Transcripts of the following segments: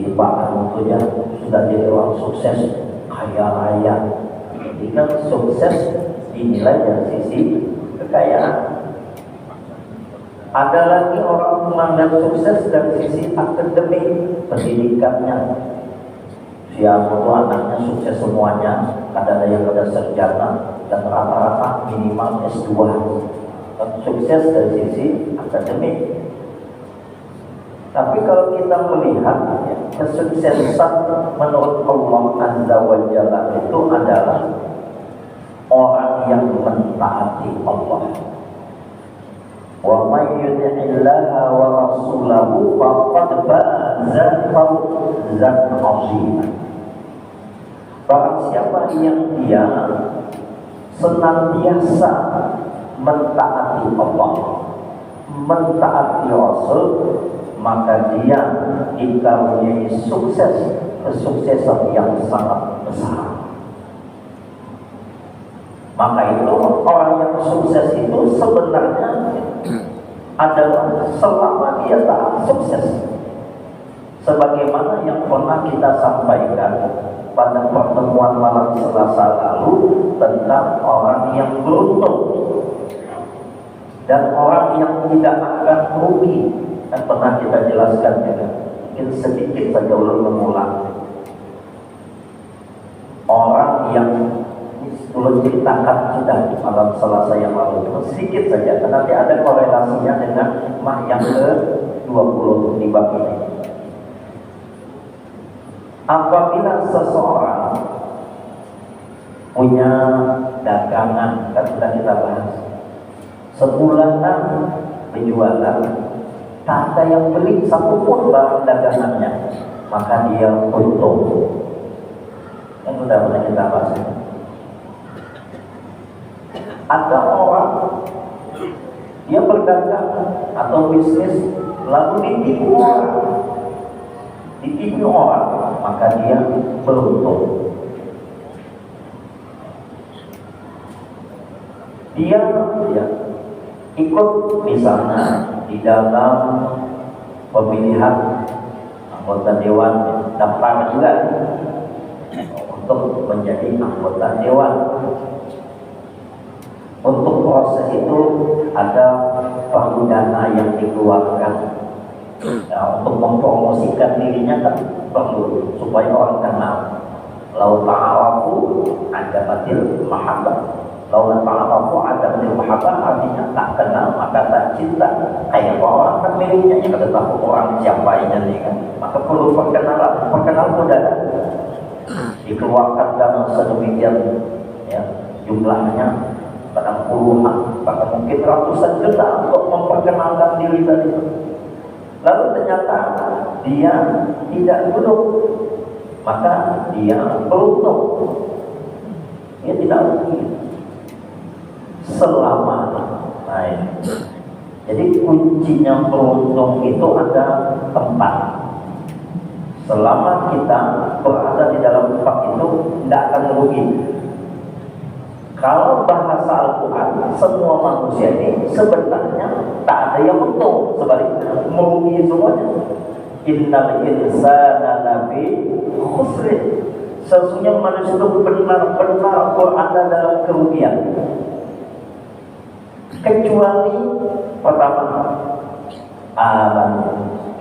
si Pak Anu itu ya sudah jadi orang sukses, kaya raya. Jadi kan sukses dinilai dari sisi kekayaan. Ada lagi orang memandang sukses dari sisi akademik, pendidikannya. Siapa itu anaknya sukses semuanya, ada yang sudah sarjana dan rata-rata minimal S2. Sukses dari sisi akademik. Tapi kalau kita melihat ya, kesuksesan menurut Allah Azza wa Jalla itu adalah orang yang mentaati Allah. Wa may yuti'illaha wa rasulahu faqad faza fawzan 'azima. Barang siapa yang dia senantiasa mentaati Allah, mentaati Rasul, maka dia dikaruniai sukses, kesuksesan yang sangat besar. Maka itu orang yang sukses itu sebenarnya adalah selama dia tak sukses. Sebagaimana yang pernah kita sampaikan pada pertemuan malam Selasa lalu tentang orang yang beruntung dan orang yang tidak akan rugi. Dan pernah kita jelaskan juga, mungkin sedikit saja ulang. Orang yang belum ceritakan sudah di malam Selasa yang lalu, sedikit saja, karena nanti ada korelasinya dengan mah yang ke-20 di bab ini. Apabila seseorang punya dagangan, kan sudah kita bahas, sebulanan penjualan, tak ada yang beli satupun barang dagangannya, maka dia untung. Yang sudah pernah kita bahas. Ada orang dia berdagang atau bisnis lalu ditipu orang, maka dia beruntung. Dia ikut misalnya di dalam pemilihan anggota dewan, daftar juga untuk menjadi anggota dewan. Untuk proses itu ada perlu dana yang dikeluarkan. Ya, untuk mempromosikan dirinya kan perlu supaya orang kenal. Lau ta'arafu adabatil mahabbah. Lau ta'arafu adabatil mahabbah artinya tak kenal maka tak cinta. Kayak orang kan miliknya yang kita tahu orang siapa ini kan. Maka perlu perkenalan mudah. Dikeluarkan dana sedemikian ya jumlahnya. Bahkan puluhan, bahkan mungkin ratusan juta untuk memperkenalkan diri tadi. Lalu ternyata dia tidak duduk, maka dia beruntung. Dia tidak rugi selama naik. Jadi kuncinya beruntung itu ada tempat. Selama kita berada di dalam tempat itu, tidak akan rugi. Kalau bahasa Al-Quran, semua manusia ini sebenarnya tak ada yang untung, sebaliknya merugi semuanya. Innal insana lafi khusrin. Sesungguhnya manusia itu benar-benar berada dalam kerugian. Kecuali pertama,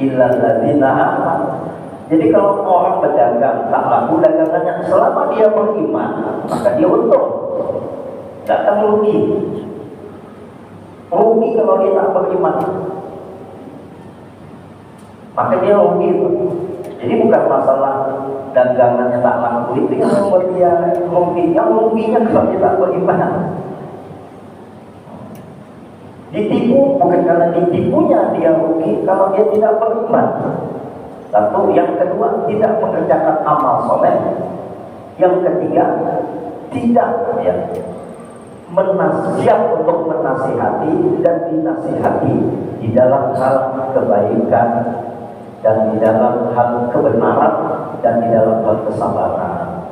illal ladzina amanu. Jadi kalau orang berdagang tak laku dagangannya, selama dia beriman, maka dia untung. Tak akan rugi. Rugi kalau dia tak beriman, maka dia rugi. Jadi bukan masalah dagangannya tak laku itu yang membuat dia rugi. Yang ruginya kalau dia tak beriman. Ditipu bukan karena ditipunya dia rugi, kalau dia tidak beriman. Satu, yang kedua tidak mengerjakan amal soleh. Yang ketiga tidak siap untuk menasihati dan dinasihati di dalam hal kebaikan dan di dalam hal kebenaran dan di dalam hal kesabaran.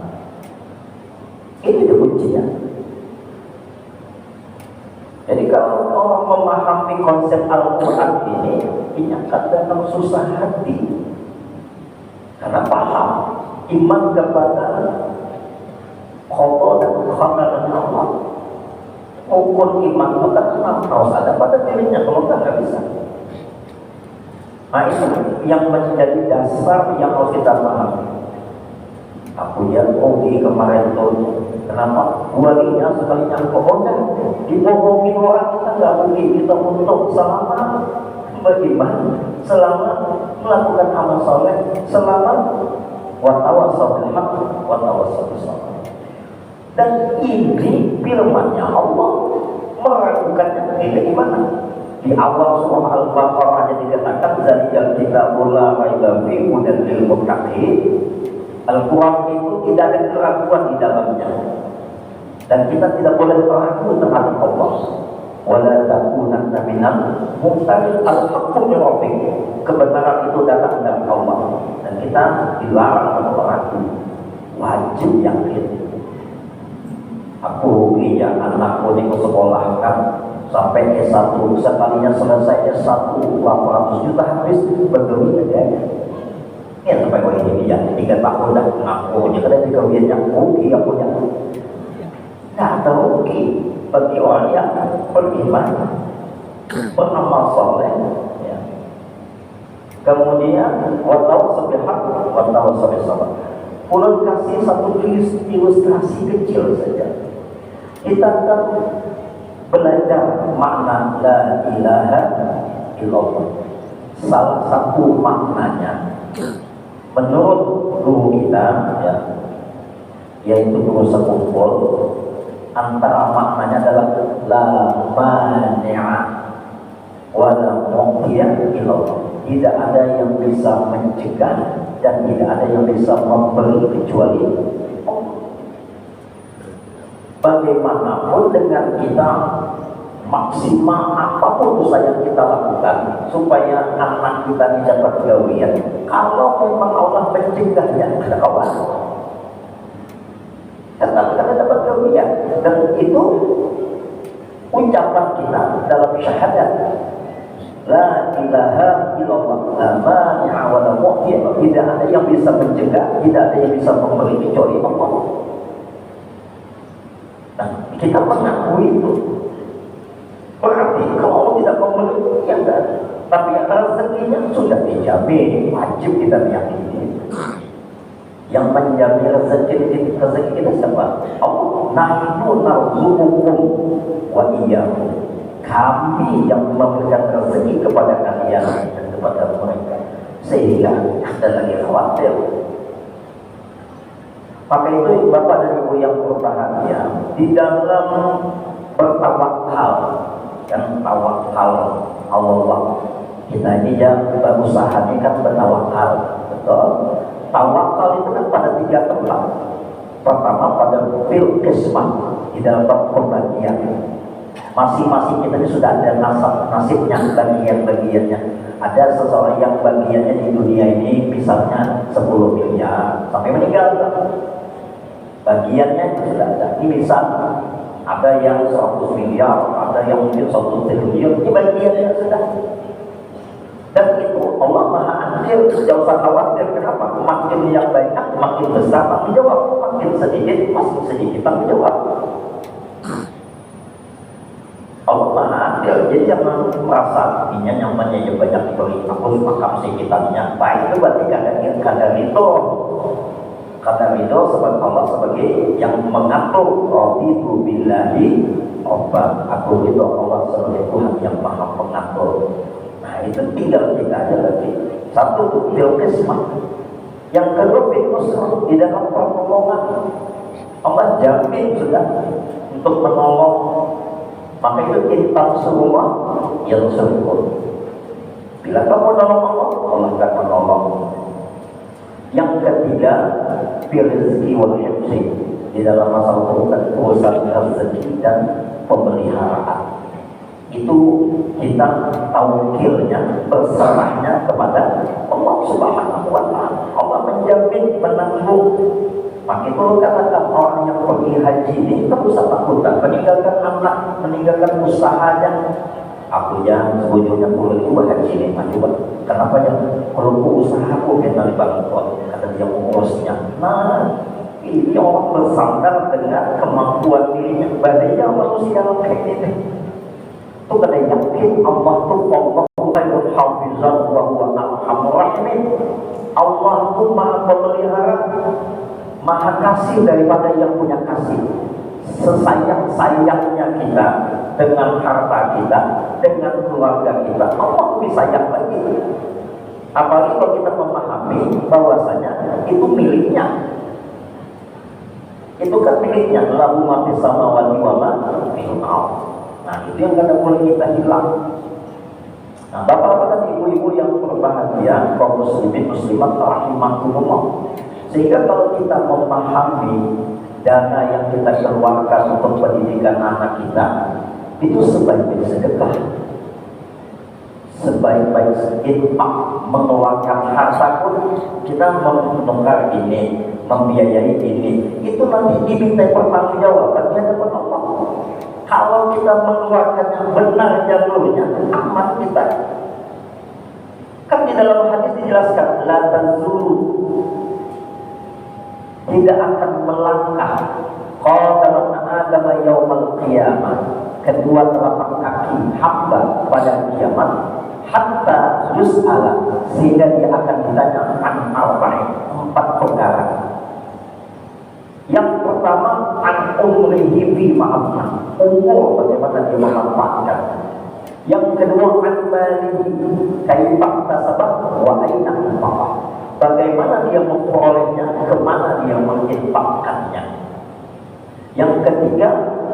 Ini kuncinya. Jadi kalau orang memahami konsep Al-Quran ini akan datang susah hati. Karena paham iman kepada qada dan qadar Allah. Ukur iman itu kan harus ada pada dirinya, kalau nggak bisa. Nah itu yang menjadi dasar yang harus kita pahami. Aku ya rugi kemarin tuh, kenapa? Walinya sekalinya pokoknya dibohongin orang, kita nggak rugi, kita untung selama beriman, selama melakukan amal soleh, selama watawassaw bil haqq watawassaw bis sabr. Dan ini firman-Nya Allah, meragukannya bagaimana? Di awal surah Al-Baqarah aja dikatakan zalikal kitabul la raiba fihi hudan lil muttaqin. Al-Quran itu tidak ada keraguan di dalamnya, dan kita tidak boleh ragu terhadap Allah. Wala takunanna minal mumtarin, al-haqqu min rabbik. Kebenaran itu datang dari Allah, dan kita dilarang untuk ragu. Wajib yakin. Aku rugi ya, anakku di sekolahkan sampai S1, sekalinya selesai S1 800 juta habis berdua aja. Ya sampai kau ini dia 3 tahun dah ngaku dia kada dikawin yang rugi aku nya. Nah terugi bagi orang yang beriman, beramal soleh. Ya. Kemudian watawassaw bil haqq watawassaw bis sabr. Ulun kasih satu ilustrasi kecil saja. Kita akan belajar makna la ilaha illallah. Salah satu maknanya menurut guru kita ya, yaitu guru sekumpul, antara maknanya adalah la mani'a wa la mu'tiya illallah. Tidak ada yang bisa mencegah dan tidak ada yang bisa memberi kecuali Allah. Bagaimanapun dengan kita maksimal apapun usaha yang kita lakukan supaya anak kita dapat gawian, kalau memang Allah mencegahnya, ada kawan tetap kita dapat gawian. Dan itu ucapan kita dalam syahadat la ilaha illallah la mani'a wa la mu'tiya. Tidak ada yang bisa mencegah, tidak ada yang bisa memberi kecuali Allah. Nah, kita mengakui itu. Berarti kalau Allah tidak memberi, ya enggak. Tapi rezekinya sudah dijamin, wajib kita meyakini. Yang menjamin rezeki kita siapa? Allah. Nahnu narzuqukum wa iyyakum. Kami yang memberikan rezeki kepada kalian dan kepada mereka, sehingga ada lagi khawatir. Maka itu Bapak dan Ibu yang berbahagia, di dalam bertawakal dan tawakal Allah, kita ini ya berusaha ini kan bertawakal, betul? Tawakal itu kan pada 3 tempat. Pertama pada fil qismah, di dalam pembagian. Masing-masing kita ini sudah ada nasibnya, bagian-bagiannya. Ada seseorang yang bagiannya di dunia ini misalnya 10 miliar sampai meninggal, bagiannya sudah ada. Ini misal ada yang 100 miliar, ada yang mungkin 1 triliun, ini bagiannya sudah. Dan itu Allah Maha Adil, tidak usah khawatir. Kenapa? Makin yang banyak, makin besar tanggung jawab, makin sedikit, makin sedikit tanggung jawab. Allah Maha Adil, jadi jangan merasa ini nyamannya yang banyak diberi. Aku makam sekitarnya baik, itu berarti kadang itu kata itu sebab Allah sebagai yang mengatur. Raditu billahi rabban, aku itu Allah sebagai Tuhan yang Maha Pengatur. Nah itu tinggal kita aja lagi. Satu itu fil qismah, yang kedua fil nusrah, di dalam pertolongan. Allah jamin sudah untuk menolong. Maka itu intan semua yang sempurna. Bila kamu menolong Allah, Allah akan menolong. Yang ketiga, fil rizqi wal hifzi, di dalam masalah urusan rezeki dan pemeliharaan. Itu kita tawakilnya, berserahnya kepada Allah Subhanahu wa Ta'ala. Allah menjamin, menanggung. Maka itu katakan orang yang pergi haji ini tak usah takut, meninggalkan anak, meninggalkan usahanya, Aku yang sebujurnya kulit itu bahkan sini coba. Kenapa ya? Kalau aku usaha aku kita di bangkot, kata dia mengurusnya. Nah, ini orang bersandar dengan kemampuan dirinya. Badainya manusia kayak ini. Itu kata yakin Allah tu Allahu khairul hafizan wa huwa arhamur rahimin. Allah tu maha pemelihara, maha kasih daripada yang punya kasih. Sesayang-sayangnya kita dengan harta kita, dengan keluarga kita, Allah lebih sayang lagi. Apalagi kalau kita memahami bahwasanya itu miliknya. Itu kan miliknya. Lahu ma fis samawati wa ma fil ardh. Nah, itu yang tidak boleh kita hilang. Nah, bapak-bapak dan ibu-ibu yang berbahagia, kaum muslimin muslimat rahimakumullah. Sehingga kalau kita memahami dana yang kita keluarkan untuk pendidikan anak kita, itu sebaik-baik sedekah, sebaik-baik infak, mengeluarkan harta pun kita menukar ini, membiayai ini, itu nanti diminta pertanggungjawaban di hadapan Allah. Kalau kita mengeluarkannya benar jalurnya, aman kita. Kan di dalam hadis dijelaskan, la tazulu, tidak akan melangkah qadaman Adam yaumal qiyamah, kedua telapak kaki hamba pada kiamat, hatta yus'ala, sehingga dia akan ditanya an arba'in, 4 perkara. Yang pertama, an umrihi fi ma'amna, umur bagaimana dia memanfaatkan. Yang kedua, an malihi kaifa tasabah wa aina anfaqa, bagaimana dia memperolehnya, kemana dia menginfakkannya. Yang ketiga,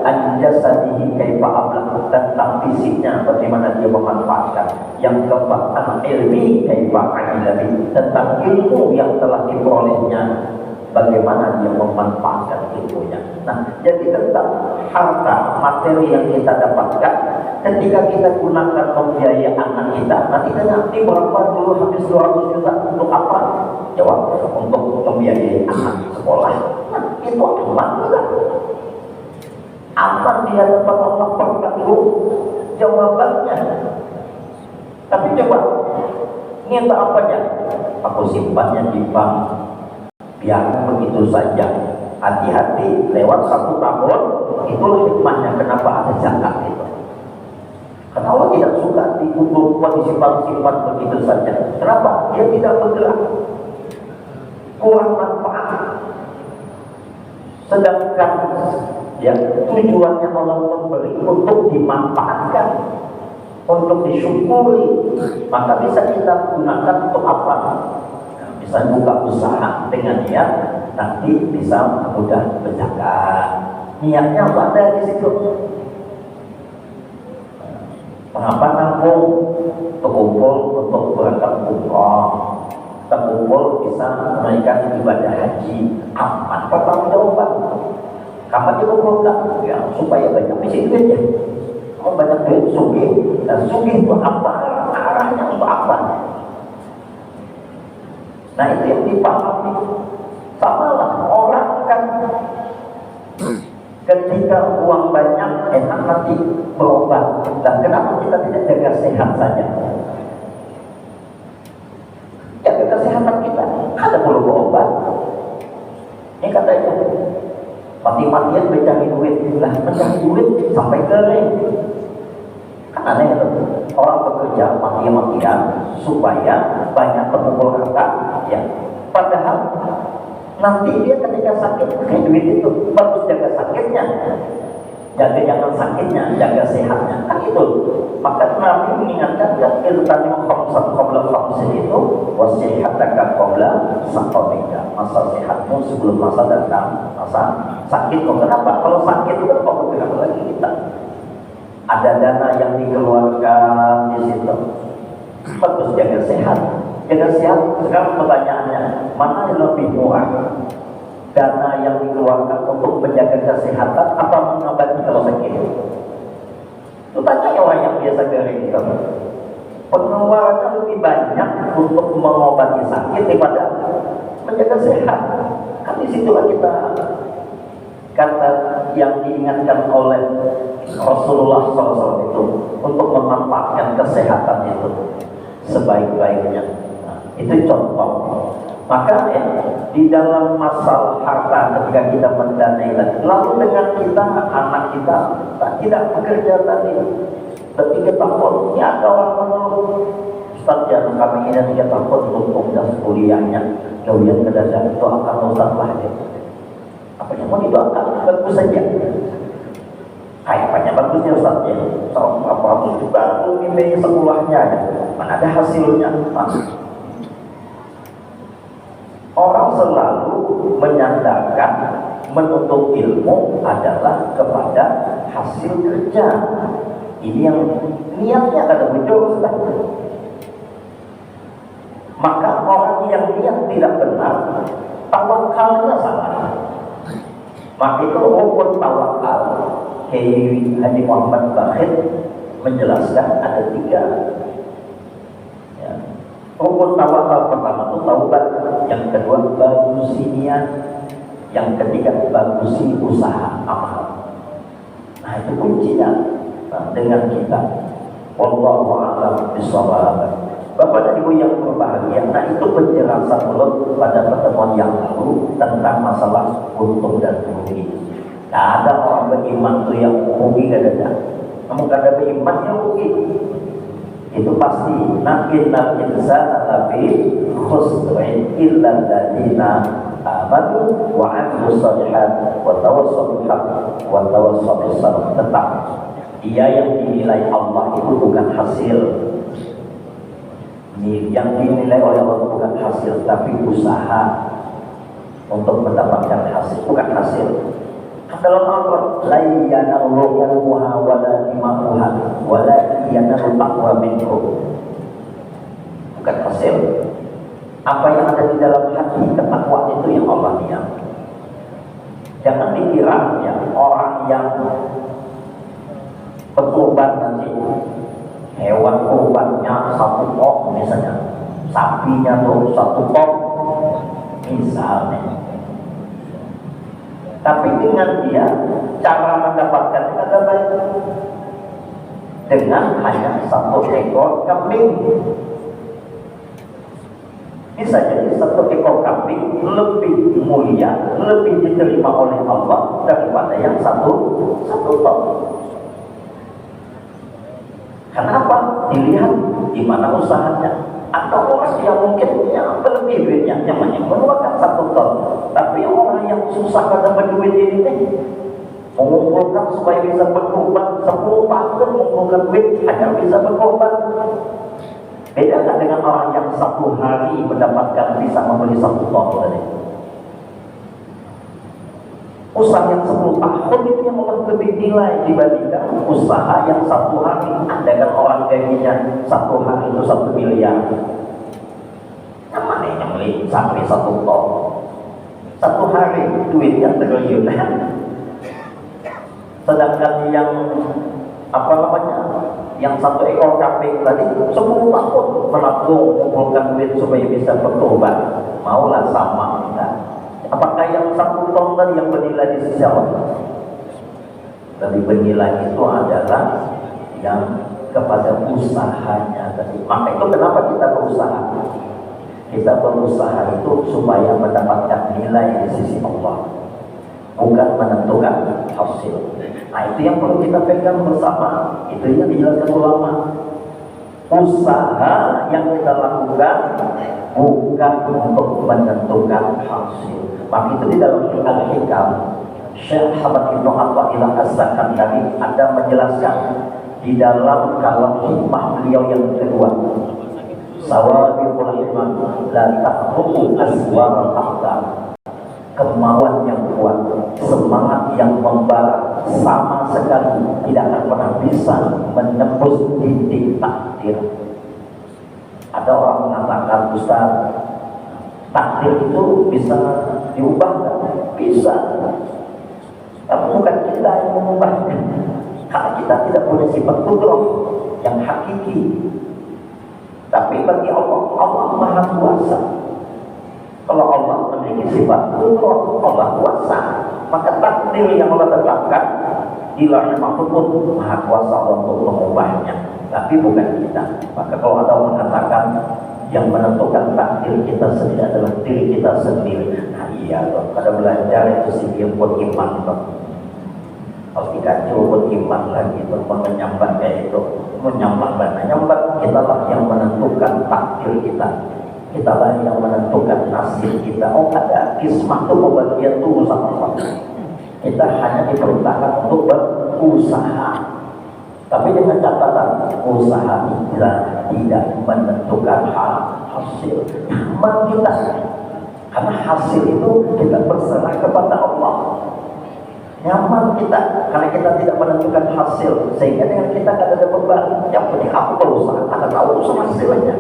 an jasadihi kaifa ablah, tentang fisiknya bagaimana dia memanfaatkan. Yang keempat, an ilmi kaifa amilabi, tentang ilmu yang telah diperolehnya, bagaimana dia memanfaatkan ilmunya. Nah, jadi tentang harta materi yang kita dapatkan, ketika kita gunakan membiayai anak kita, nanti tanya, ini berapa dulu habis 200 juta untuk apa? Jawab, untuk membiayai anak sekolah. Nah, itu aman juga. Aman dia dapat melaporkan dulu jawabannya. Tapi coba, minta apanya? Aku simpannya di bank, biar begitu saja. Hati-hati, lewat 1 tahun, itulah hikmahnya kenapa ada zakat itu. Karena Allah tidak suka dikumpulkan, disimpan begitu saja. Kenapa? Dia tidak bergerak, kurang manfaat. Sedangkan ya, tujuannya Allah memberi untuk dimanfaatkan, untuk disyukuri. Maka bisa kita gunakan untuk apa? Bisa buka usaha dengan niat nanti bisa mudah berzakat. Niatnya apa ada di situ? Mengapa nabung? Terkumpul untuk berangkat umrah, terkumpul bisa menaikkan ibadah haji. Aman pertanggungjawaban. Kapan dikumpulkan? Ya, supaya banyak bisnis duitnya. Kalau banyak duit, sugih. Dan sugih itu apa? Arahnya untuk apa? Nah, itu yang dipahami. Samalah orang kan ketika uang banyak enak nanti berobat. Dan kenapa kita tidak jaga sehat saja? Jaga kesehatan kita. Ada perlu berobat. Ini katanya mati-matian mencari duit. Lah, mencari duit sampai kering. Kan aneh itu. Orang bekerja mati-matian supaya banyak terkumpul harta, ya. Padahal nanti dia ketika sakit pakai duit itu, bagus jaga sakitnya, jaga jangan sakitnya, jaga sehatnya, kan itu. Maka Nabi mengingatkan dan iltanim khamsan qabla khamsin itu wasihataka qabla saqamika, masa sehatmu sebelum masa datang masa sakit. Kenapa? Kalau sakit itu kan kau bergerak lagi kita. Ada dana yang dikeluarkan di situ. Bagus jaga sehat. Jaga sehat. Sekarang pertanyaannya, mana yang lebih murah? Dana yang dikeluarkan untuk menjaga kesehatan apa mengobati kalau sakit? Itu tanya orang yang biasa kering itu. Pengeluarannya lebih banyak untuk mengobati sakit daripada menjaga sehat. Kan di situlah kita kata yang diingatkan oleh Rasulullah SAW itu untuk memanfaatkan kesehatan itu sebaik-baiknya. Nah, itu contoh. Maka di dalam masalah harta ketika kita mendanai tadi, lalu dengan kita anak kita tidak bekerja tadi, ketika tahun ini ada orang mengeluh, Ustaz ya kami ini 3 tahun untuk tugas kuliahnya, kemudian kedatangan itu akan Ustaz lah ya. Apa yang mau didoakan bagus saja. Kayaknya bagusnya Ustaz ya, tahun apa juga nilai sekolahnya ya. Mana ada hasilnya Mas. Orang selalu menyandarkan menuntut ilmu adalah kepada hasil kerja. Ini yang niatnya kada muncul. Maka orang yang niat tidak benar, tawakalnya salah. Maka itu rukun tawakal. Haji Muhammad Bakhir menjelaskan ada 3. Rukun tawakal pertama itu taubat, yang kedua bagusi niat, yang ketiga bagusi usaha amal. Nah itu kuncinya dengan kita. Wallahu a'lam bishawab. Bapak dan Ibu yang berbahagia, nah itu penjelasan mulut pada pertemuan yang lalu tentang masalah untung dan rugi. Nah, ada orang beriman itu yang rugi ada. Namun kada beriman yang rugi. Itu pasti innal insana lafi khusrin illa alladziina amanu wa 'amilus shalihat wa tawassaw bil haqq wa tawassaw bis sabr. Tetap dia yang dinilai Allah itu bukan hasil, yang dinilai oleh Allah bukan hasil, tapi usaha untuk mendapatkan hasil, bukan hasil. Dalam Al-Quran, la yanallahu wala imamuha wala yanalu taqwa minkum. Bukan hasil. Apa yang ada di dalam hati ketakwaan itu yang Allah lihat. Jangan dikira ya orang yang berkorban nanti, hewan korbannya 1 ton misalnya, sapinya tuh 1 ton misalnya. Tapi dengan dia cara mendapatkan itu ada baik, dengan hanya 1 ekor kambing. Bisa jadi 1 ekor kambing lebih mulia, lebih diterima oleh Allah daripada yang 1 ton. Kenapa? Dilihat di mana usahanya. Atau orang yang mungkin yang berlebih duitnya, yang mengeluarkan 1 ton, tapi orang yang susah kata berduit ini mengumpulkan supaya bisa berkorban 10 tahun mengumpulkan duit hanya bisa berkorban. Beda kan dengan orang yang 1 hari mendapatkan bisa membeli 1 ton tadi. Usaha yang 10 tahun itu yang lebih nilai dibandingkan usaha yang 1 hari. Ada kan orang gajinya 1 hari itu 1 miliar. Yang mana yang beli sampai 1 ton? 1 hari duitnya triliunan. Sedangkan yang apa namanya? Yang 1 ekor kambing tadi 10 tahun menabung mengumpulkan duit supaya bisa bertobat. Maulah sama enggak? Apakah yang 1 ton tadi yang bernilai di sisi Allah? Lebih bernilai itu adalah yang kepada usahanya tadi. Maka itu kenapa kita berusaha? Kita berusaha itu supaya mendapatkan nilai di sisi Allah, bukan menentukan hasil. Nah itu yang perlu kita pegang bersama. Itu yang dijelaskan ulama. Usaha yang kita lakukan bukan untuk menentukan hasil. Maka itu di dalam Al-Hikam, Syekh Hamad Ibn Athaillah As-Sakandari ada menjelaskan di dalam kalam hikmah beliau yang kedua, sawabiqul iman la tahruqu aswar al-aqdam. Kemauan yang kuat, semangat yang membara sama sekali tidak akan pernah bisa menembus dinding takdir. Ada orang mengatakan, Ustaz, takdir itu bisa diubah kan? Bisa. Tapi bukan kita yang mengubahnya. Karena kita tidak punya sifat qudrah yang hakiki. Tapi bagi Allah, Allah Maha Kuasa. Kalau Allah memiliki sifat qudrah, Allah kuasa, maka takdir yang Allah tetapkan di lauh mahfuz pun maha kuasa Allah untuk mengubahnya, tapi bukan kita. Maka kalau ada orang mengatakan yang menentukan takdir kita sendiri adalah diri kita sendiri, nah iya loh, pada belajar itu sih yang buat iman loh. Kalau dikacau buat iman lagi itu menyambat kayak itu, menyambat kita lah yang menentukan takdir kita. Kita lah yang menentukan nasib kita. Oh ada kismah itu pembagian itu sama Allah. Kita hanya diperintahkan untuk berusaha. Tapi dengan catatan usaha kita tidak menentukan hasil. Aman kita. Karena hasil itu kita berserah kepada Allah. Nyaman kita karena kita tidak menentukan hasil, sehingga dengan kita tidak ada beban. Yang penting aku berusaha, ada tahu hasilnya.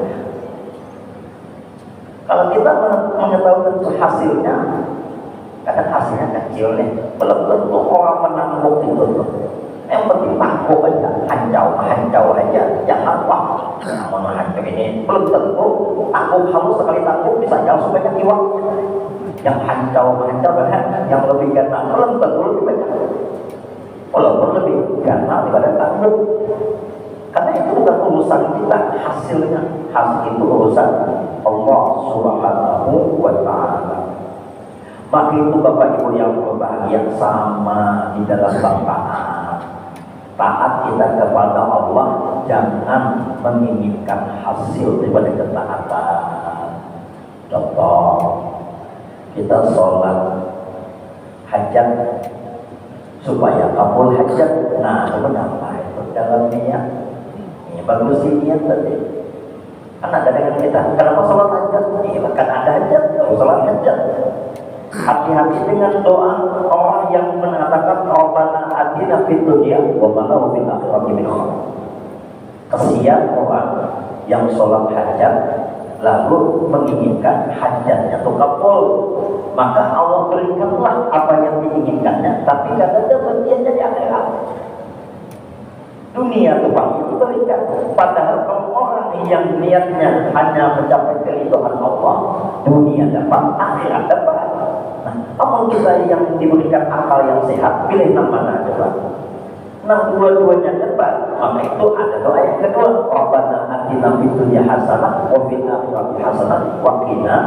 Kalau kita mengetahui hasilnya, kadang hasilnya kecil nih, belum tentu orang menanggung itu. Yang penting tangguh aja, hancau aja, jangan wah, hancau ini belum tentu tangguh halus sekali tangguh bisa jauh sebanyak iwaknya. Yang hancau kan, yang lebih ganas belum tentu lebih banyak, walaupun lebih ganas daripada tangguh. Karena itu bukan urusan kita hasilnya, hasil itu urusan Allah Subhanahu wa Ta'ala. Maka itu Bapak Ibu yang berbahagia, sama di dalam taat kita kepada Allah, jangan menginginkan hasil daripada ketaatan. Contoh, kita sholat hajat supaya kabul hajat. Nah, itu apa? Itu dalam niat. Ini bagus sih niat tadi. Kan ada dengan kita. Kenapa sholat hajat? Iya, kan ada hajat. Sholat hajat. Hati-hati dengan doa orang yang mengatakan Rabbana atina fid dunya wa ma lahu fil akhirati min khair. Kesian orang yang sholat hajat lalu menginginkan hajatnya itu kabul, maka Allah berikanlah apa yang diinginkannya, tapi kata dia bagiannya di akhirat. Dunia Tuhan itu berikan. Padahal kalau orang yang niatnya hanya mencapai keridhaan Allah, dunia dapat, akhirat dapat. Nah, namun kita yang diberikan akal yang sehat, pilih yang mana coba? Nah, dua-duanya dapat. Maka itu ada doa yang kedua, Rabbana atina fid dunya hasanah wa fil akhirati hasanah wa qina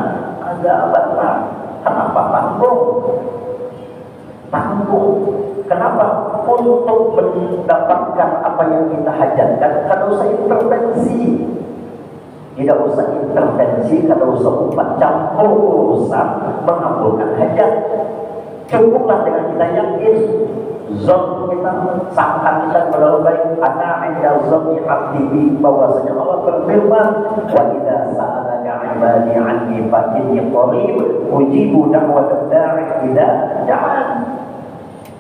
adzabannar. Kenapa tanggung? Kenapa? Untuk mendapatkan apa yang kita hajatkan, kada usah intervensi. Tidak usah intervensi, kada usah umpat campur urusan mengabulkan hajat. Cukuplah dengan kita yakin, zon kita, sangka kita berlalu baik. Ana inda zonni abdi, bahwasanya Allah berfirman, wa idza sa'alaka ibadi anni fa inni qarib ujibu da'watad da'i idza da'an.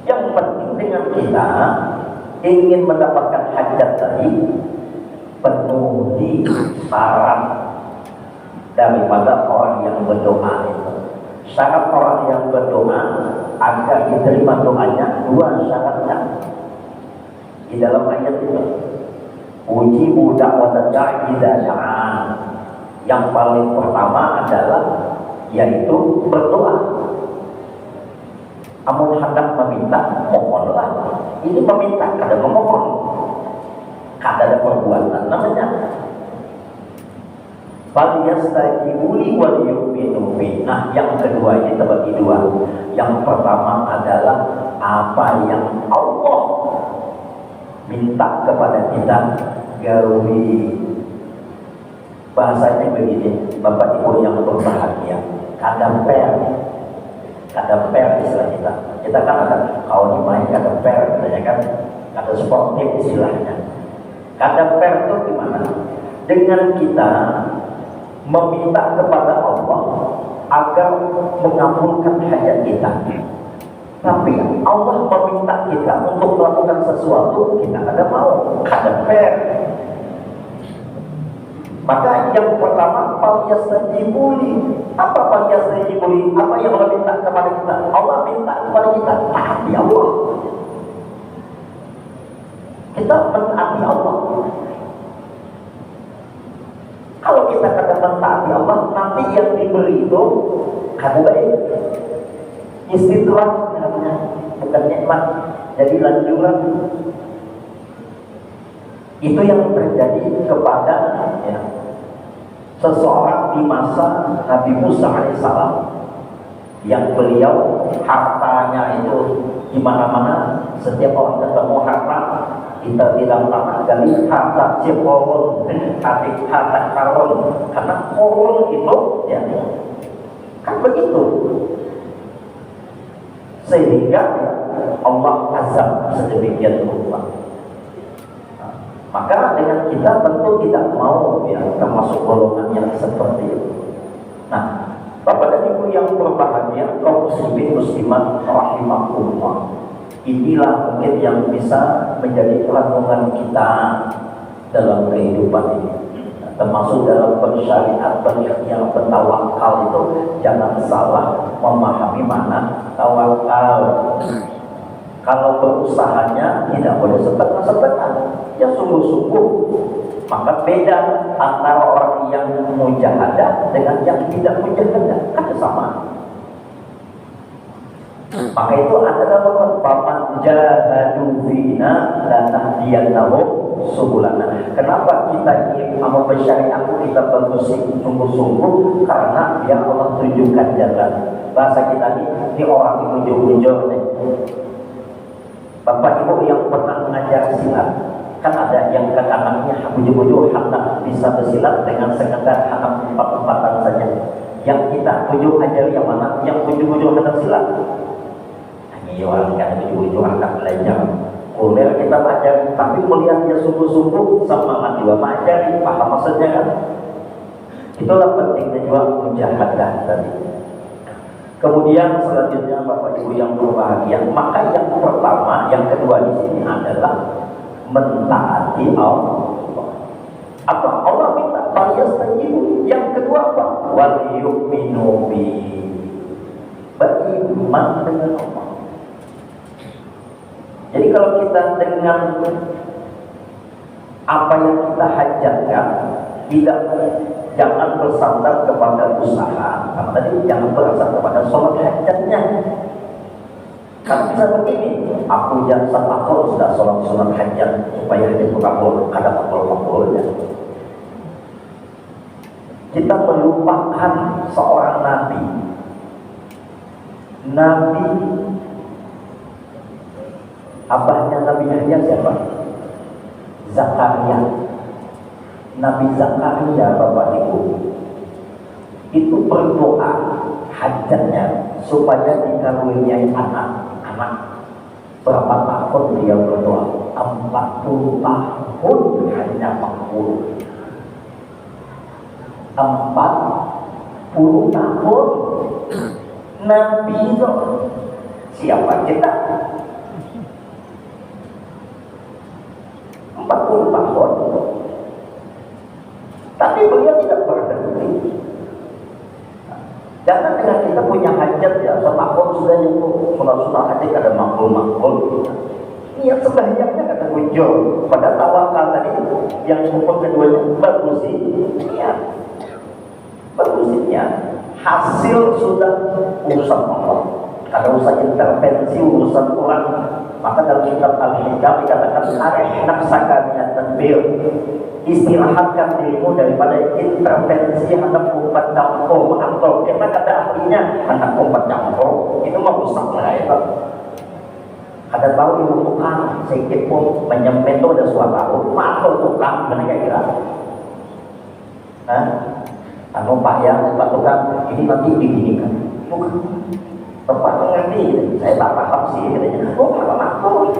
Yang penting dengan kita ingin mendapatkan hajat tadi, penuhi syarat daripada orang yang berdoa itu. Syarat orang yang berdoa agar diterima doanya, dua syaratnya di dalam ayat itu. Ujibu da'watad da'i idza da'an. Yang paling pertama adalah yaitu berdoa. Amun hendak meminta, mohonlah. Ini meminta, kada memohon, kada ada perbuatan namanya. Falyastajibuli wal yu'minu bi. Nah, yang kedua ini terbagi dua. Yang pertama adalah apa yang Allah minta kepada kita gauli. Bahasanya begini, Bapak Ibu yang berbahagia, kada per istilah kita. Kita kan ada kalau dimain kada per, katanya kan kada sportif istilahnya. Kada per itu gimana? Dengan kita meminta kepada Allah agar mengabulkan hajat kita, tapi Allah meminta kita untuk melakukan sesuatu, kita kada mau, kada per. Maka yang pertama, falyastajibuli. Apa falyastajibuli? Apa yang Allah minta kepada kita? Allah minta kepada kita taati Allah. Kita mentaati Allah. Kalau kita kata mentaati Allah, nanti yang diberi itu kada baik. Istidraj namanya, bukan nikmat. jadi lanjuran. Itu yang terjadi kepada ya, seseorang di masa Nabi Musa alaihissalam, yang beliau hartanya itu di mana-mana. Setiap orang ketemu harta, kita tidak pernah gali harta si korun, adik harta karun, karena korun itu ya kan begitu, sehingga Allah azab sedemikian rupa. Maka dengan kita tentu tidak mau ya termasuk golongan yang seperti itu. Nah, Bapak dan Ibu yang berbahagia, kaum muslimin muslimat rahimakumullah, inilah mungkin yang bisa menjadi renungan kita dalam kehidupan ini. Termasuk dalam bersyariat, berikhtiar, bertawakal itu jangan salah memahami mana tawakal. Kalau berusahanya tidak boleh setengah-setengah, ya sungguh-sungguh. Maka beda antara orang yang mujahadah dengan yang tidak mujahadah, kan sama. Maka itu adalah paman jahadu fina lanahdiyannahum subulana. Kenapa kita ingin amal bersyariat kita bermusik sungguh-sungguh? Karena dia Allah tunjukkan jalan. Bahasa kita ini orang yang ujung-ujung nih. Bapak Ibu yang pernah mengajar silat, kan ada yang kan anaknya ujung-ujung anak bisa bersilat dengan sekedar anak empat-empatan saja. Yang kita ujung ajar yang mana? Yang ujung-ujung anak silat. Ini orang kan ujung-ujung anak belajar. Kuliah kita belajar, tapi melihatnya sungguh-sungguh semangat juga mengajari, paham maksudnya kan? Itulah pentingnya juga mujahadah tadi. Kemudian selanjutnya Bapak Ibu yang berbahagia, maka yang pertama, yang kedua di sini adalah mentaati Allah. Apa? Allah minta falyastajibu. Yang kedua apa? Wal yu'minu bi. Beriman dengan Allah. Jadi kalau kita dengan apa yang kita hajatkan, jangan bersandar kepada usaha. Karena tadi jangan bersandar kepada sholat hajatnya. Karena bisa begini, aku jangan aku sudah sholat hajat supaya hajat kabul, kadang kabul-kabulnya. Kita melupakan seorang nabi. Nabi abahnya Nabi Yahya siapa? Zakaria. Nabi Zakaria, Bapak Ibu, itu berdoa hajatnya supaya dikaruniai anak. Berapa tahun dia berdoa? 40 tahun hanya 40. 40 tahun. Nabi itu siapa kita? 40 tahun. Tapi beliau tidak berhenti. Jangan dengan kita punya hajat ya, setahun sudah itu sunah-sunah hajat ada makul-makul. Niat sebahagiannya kata muncul. Pada tawakal tadi yang rukun keduanya bagusin niat. Bagusin niat. Hasil sudah urusan Allah. Ada urusan intervensi, urusan orang. Maka dalam kitab Al-Hikam dikatakan arih nafsaka minat tadbir. Istirahatkan dirimu daripada intervensi anak umpat campur atau kita kata ahlinya anak umpat campur itu merusak lah ya. Ada tahu ibu tukang sedikit pun menyempet itu ada suatu makhluk tukang mana kira-kira? Anu Pak ya, Pak tukang ini nanti diginikan. Bukan. Bapak mengerti, saya tak paham sih katanya. Oh, apa makhluk?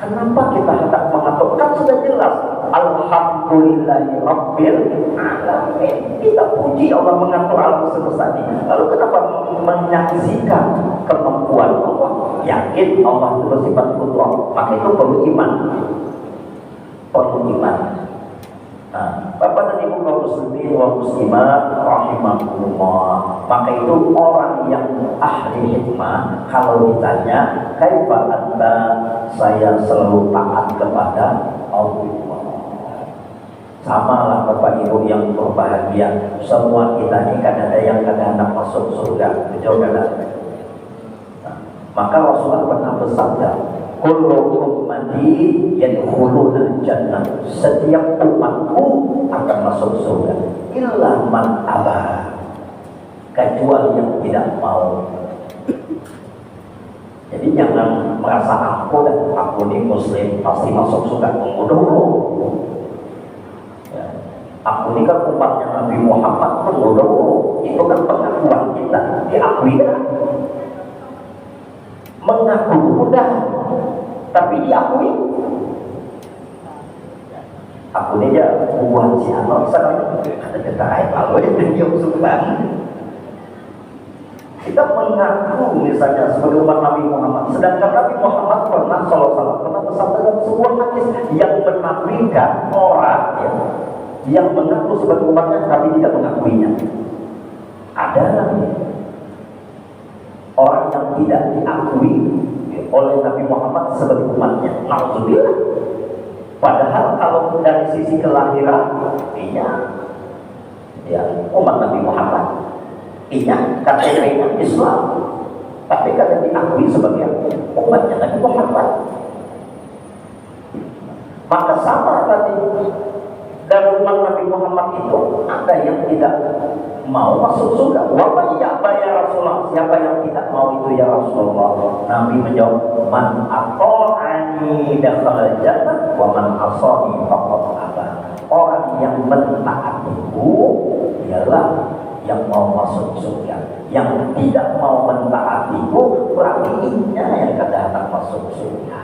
Kenapa kita hendak mengatur? Kan sudah jelas. Alhamdulillahi Rabbil Alamin. Kita puji Allah mengatur alam semesta ini. Lalu kenapa menyaksikan kemampuan Allah? Yakin Allah itu bersifat kudrah. Maka itu perlu iman. Perlu iman. Nah, Bapak dan Ibu kaum muslimin wa muslimat rahimakumullah. Maka itu orang yang ahli hikmah kalau ditanya, "Kaifa anta?" Saya selalu taat kepada Allah. Sama lah Bapak Ibu yang berbahagia. Semua kita ini kan ada yang kadang-kadang masuk surga. Betul kan? Maka Rasulullah pernah bersabda, kullu ummati yadkhuluna jannah, setiap umatku akan masuk surga illa man aba, kecuali yang tidak mau. Jadi jangan merasa aku ini muslim pasti masuk surga. Tunggu. Ya. Aku ini kan umatnya Nabi Muhammad. Tunggu. Itu kan pengakuan kita, diakui kan? Mengaku mudah, tapi diakui. Aku ini aja buat si anak sekarang ada kata lalu yang surga. Kita mengaku misalnya sebagai umat Nabi Muhammad, sedangkan Nabi Muhammad pernah pernah bersabda dalam sebuah hadis yang menafikan orang yang mengaku sebagai umatnya tapi tidak mengakuinya. Ada nanti orang yang tidak diakui oleh Nabi Muhammad sebagai umatnya. Alhamdulillah. Padahal kalau dari sisi kelahiran, umat Nabi Muhammad. KTP-nya Islam, tapi kadang diakui sebagai umatnya Nabi Muhammad. Maka sama tadi dari umat Nabi Muhammad itu ada yang tidak mau masuk surga. Wa ya Rasulullah, siapa yang tidak mau itu ya Rasulullah? Nabi menjawab, man ata'ani dakhala jannah wa man asani faqad aba. Orang yang mentaatiku ialah yang mau masuk surga. Yang tidak mau mentaatiku berarti inya yang kadang masuk surga.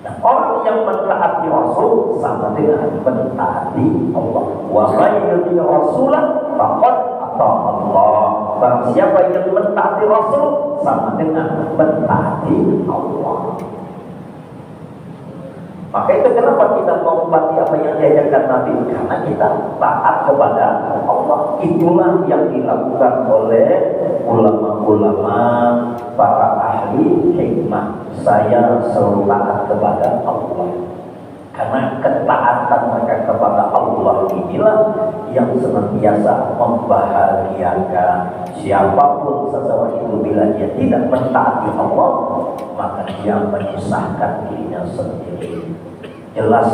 Nah, orang yang mentaati Rasul sama dengan mentaati Allah. Wa may yuti rasulah faqad ata Allah. Barang siapa yang mentaati Rasul sama dengan mentaati Allah. Maka itu kenapa kita mengobati apa yang diajarkan Nabi? Karena kita taat kepada Allah. Itulah yang dilakukan oleh ulama-ulama, para ahli hikmah. Saya selalu taat kepada Allah. Karena ketaatan mereka kepada Allah inilah yang senantiasa membahagiakan. Siapapun seseorang itu bila dia tidak mentaati Allah, maka dia menyusahkan dirinya sendiri. Jelas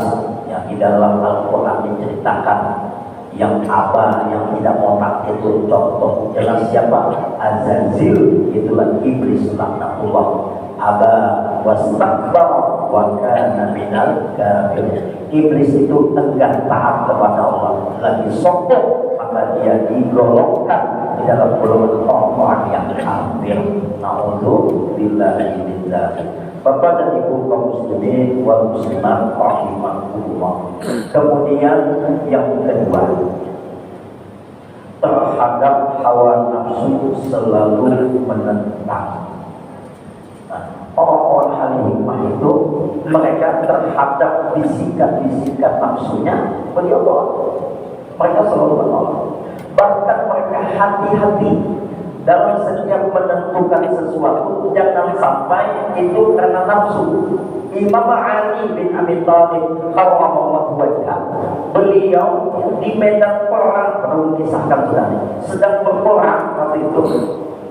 yang di dalam Al-Quran diceritakan yang apa yang tidak mau taat itu contoh jelas siapa? Azazil, itulah iblis laknatullah. Aba wastakbara wa kana minal kafirin. Iblis itu enggan taat kepada Allah, lagi sombong, maka dia digolongkan di dalam golongan orang yang kafir. Na'udzubillahi min dzalik. Bapak dan Ibu kaum muslimin wal muslimat rahimakumullah. Kemudian yang kedua, terhadap hawa nafsu selalu menentang. Orang-orang ahli hikmah itu mereka terhadap bisikan-bisikan nafsunya beliau tolak. Mereka selalu menolak. Bahkan mereka hati-hati dalam setiap menentukan sesuatu, jangan sampai itu karena nafsu. Imam Ali bin Abi Thalib karramallahu wajhah, beliau di medan perang, perlu kisahkan sudah, sedang berperang waktu itu.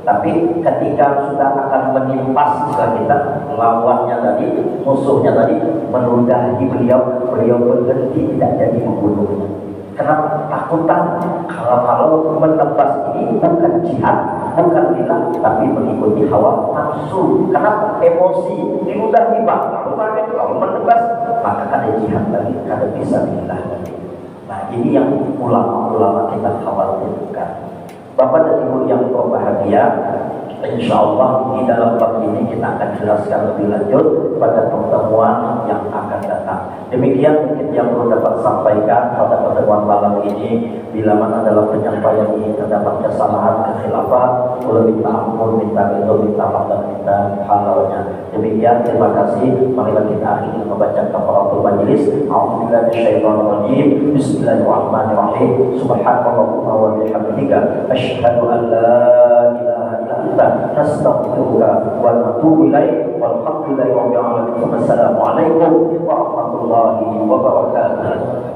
Tapi ketika sudah akan menimpas kita, lawannya tadi, musuhnya tadi meludahi beliau, beliau berhenti tidak jadi membunuhnya. Karena takutan kalau menebas ini bukan jihad, bukan lillah, tapi mengikuti hawa nafsu. Karena emosi diludahi bang, kalau menebas maka ada jihad lagi, ada bisa lillah lagi. Nah ini yang ulama-ulama kita khawatirkan. Bapak dan Ibu yang berbahagia, insya Allah di dalam bab ini kita akan jelaskan lebih lanjut pada pertemuan yang akan datang. Demikian mungkin yang perlu dapat sampaikan pada pertemuan malam ini. Bila mana dalam penyampaian ini terdapat kesalahan, kekhilafan, boleh minta ampun, minta ridho, minta maaf dan minta halalnya. Demikian, terima kasih. Marilah kita akhiri membaca kafaratul majlis. A'udzubillahi minasyaitonir rajim. Bismillahirrahmanirrahim. Subhanallahumma wa bihamdika asyhadu an la ilaha illa anta nastaghfiruka wa natubu ilaik. Walhamdulillahi rabbil alamin. Wassalamualaikum warahmatullahi wabarakatuh.